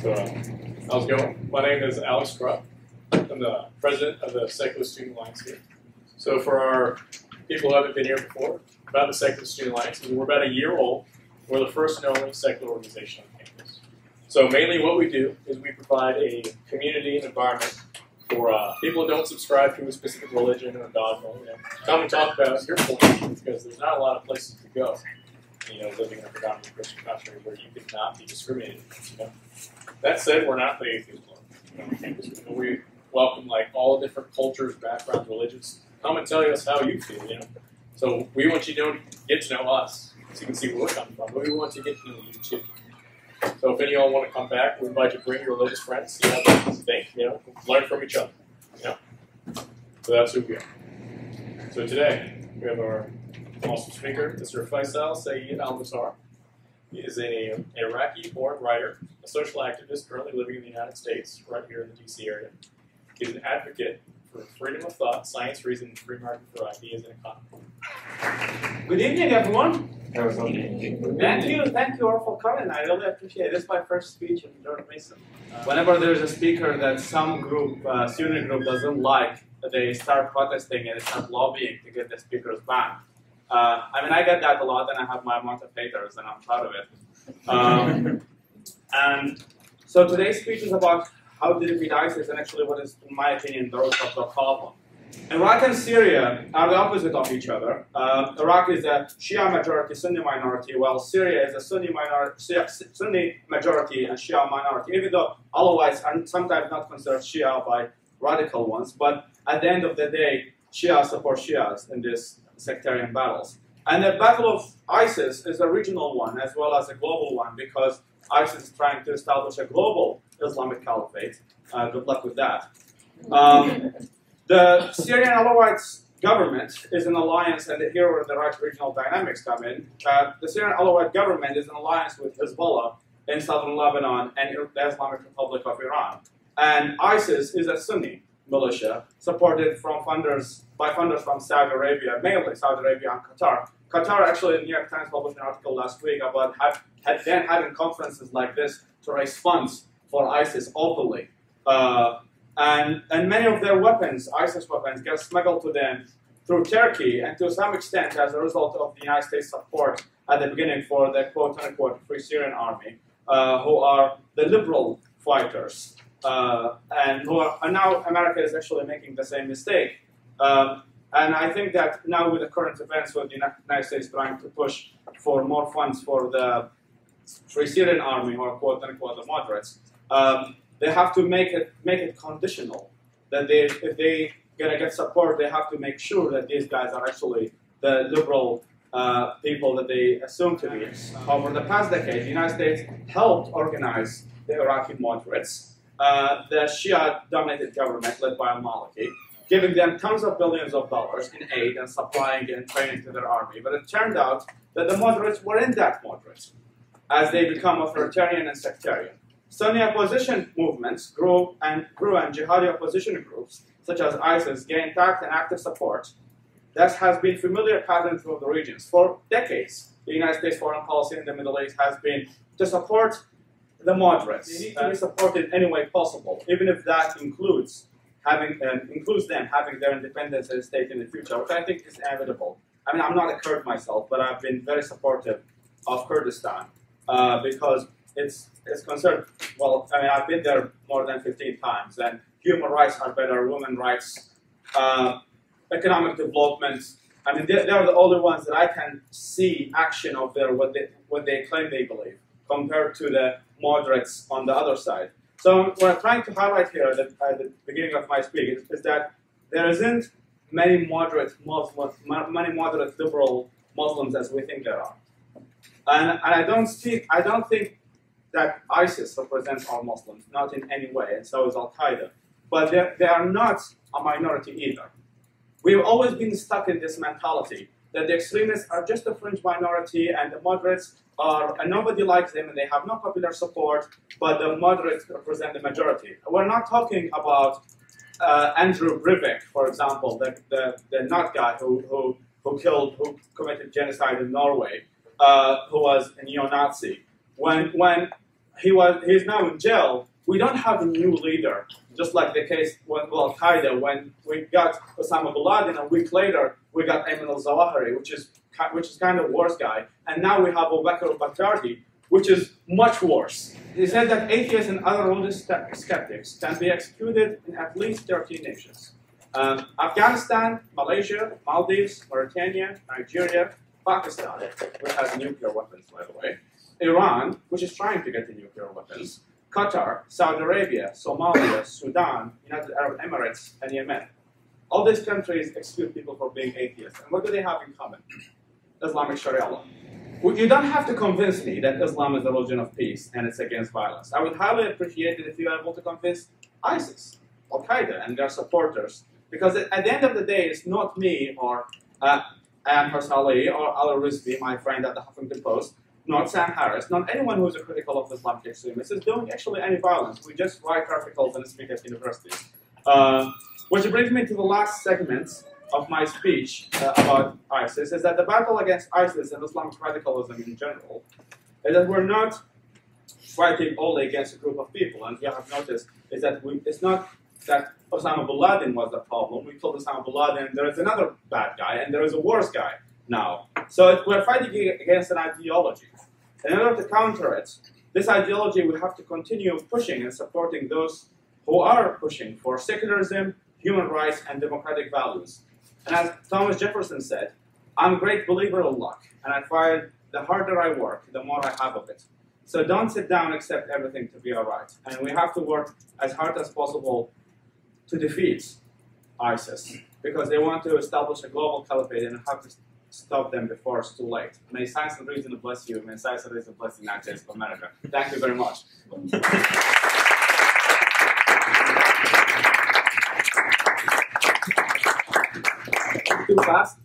So, how's it going? My name is Alex Krupp. I'm the president of the Secular Student Alliance here. So for our people who haven't been here before, about the Secular Student Alliance, we're about a year old. We're the first and only secular organization on campus. So mainly what we do is we provide a community and environment for people who don't subscribe to a specific religion or dogma. Come and talk about your point, because there's not a lot of places to go. Living in a predominantly Christian country where you could not be discriminated against. That said, we're not the atheist club. On campus. We welcome all different cultures, backgrounds, religions. Come and tell us how you feel. So we want you to get to know us, so you can see where we're coming from. But we want to get to know you too. So if any of y'all want to come back, we invite you to bring your religious friends, see how they think. Learn from each other. So that's who we are. So today we have our awesome speaker, Mr. Faisal Saeed Al-Mutar. He is an Iraqi-born writer, a social activist currently living in the United States, right here in the D.C. area. He's an advocate for freedom of thought, science, reason, and free market for ideas and economy. Good evening, everyone. Thank you all for coming. I really appreciate it. This is my first speech in George Mason. Whenever there's a speaker that some group, student group doesn't like, they start protesting and start lobbying to get the speakers banned. I get that a lot, and I have my amount of haters, and I'm proud of it. And so today's speech is about how to defeat ISIS, and actually what is, in my opinion, the root of the problem. Iraq and Syria are the opposite of each other. Iraq is a Shia majority, Sunni minority, while Syria is a Sunni majority and Shia minority, even though Alawites are sometimes not considered Shia by radical ones. But at the end of the day, Shia support Shias in this sectarian battles. And the battle of ISIS is a regional one as well as a global one, because ISIS is trying to establish a global Islamic caliphate. Good luck with that. The Syrian Alawites government is an alliance, and here where the right regional dynamics come in. The Syrian Alawite government is an alliance with Hezbollah in southern Lebanon and the Islamic Republic of Iran. And ISIS is a Sunni militia supported by funders from Saudi Arabia, mainly Saudi Arabia and Qatar. Qatar, actually, the New York Times published an article last week about having conferences like this to raise funds for ISIS openly. And many of their weapons, ISIS weapons, get smuggled to them through Turkey, and to some extent as a result of the United States support at the beginning for the quote-unquote Free Syrian Army, who are the liberal fighters. And now America is actually making the same mistake. And I think that now with the current events, with the United States trying to push for more funds for the Free Syrian Army, or quote-unquote the moderates, they have to make it conditional. That if they gonna get support, they have to make sure that these guys are actually the liberal people that they assume to be. Over the past decade, the United States helped organize the Iraqi moderates, the Shia-dominated government led by al-Maliki, giving them tons of billions of dollars in aid and supplying and training to their army. But it turned out that the moderates weren't that moderate, as they become authoritarian and sectarian. Sunni opposition movements grew, and jihadi opposition groups, such as ISIS, gained tact and active support. That has been familiar pattern through the regions. For decades, the United States foreign policy in the Middle East has been to support the moderates. They need to be supported in any way possible, even if that includes them having their independence as a state in the future, which I think is inevitable. I'm not a Kurd myself, but I've been very supportive of Kurdistan because it's concerned. Well, I've been there more than 15 times, and human rights are better, women's rights, economic development. They are the only ones that I can see action of what they claim they believe, compared to the moderates on the other side. So what I'm trying to highlight here at the beginning of my speech is that there isn't many moderate liberal Muslims as we think there are, and I don't think that ISIS represents all Muslims, not in any way, and so is Al-Qaeda. But they are not a minority either. We've always been stuck in this mentality that the extremists are just a fringe minority and the moderates and nobody likes them and they have no popular support, but the moderates represent the majority. We're not talking about Andrew Breivik, for example, the nut guy who committed genocide in Norway, who was a neo-Nazi. When he's now in jail. We don't have a new leader, just like the case with Al-Qaeda, when we got Osama bin Laden, a week later we got Ayman al-Zawahiri, which is kind of worse guy, and now we have Abu Bakr al-Baghdadi, which is much worse. He said that atheists and other religious skeptics can be executed in at least 13 nations. Afghanistan, Malaysia, Maldives, Mauritania, Nigeria, Pakistan, which has nuclear weapons, by the way, Iran, which is trying to get the nuclear weapons, Qatar, Saudi Arabia, Somalia, Sudan, United Arab Emirates, and Yemen. All these countries exclude people for being atheists. And what do they have in common? Islamic Sharia law. You don't have to convince me that Islam is the religion of peace and it's against violence. I would highly appreciate it if you are able to convince ISIS, Al-Qaeda, and their supporters. Because at the end of the day, it's not me or Faisal Ali or Al-Rizvi, my friend at the Huffington Post, not Sam Harris, not anyone who is a critical of Islamic extremists is doing actually any violence. We just write articles and speak at universities. Which brings me to the last segment of my speech about ISIS, is that the battle against ISIS and Islamic radicalism in general is that we're not fighting only against a group of people. And you have noticed is that it's not that Osama bin Laden was the problem. We killed Osama bin Laden, there is another bad guy, and there is a worse guy now. So we're fighting against an ideology. In order to counter it, this ideology we have to continue pushing and supporting those who are pushing for secularism, human rights, and democratic values. And as Thomas Jefferson said, I'm a great believer in luck, and I find the harder I work, the more I have of it. So don't sit down and accept everything to be all right. And we have to work as hard as possible to defeat ISIS, because they want to establish a global caliphate and have to stop them before it's too late. May science and reason bless you. May science and reason bless the United States of America. Thank you very much. Too fast?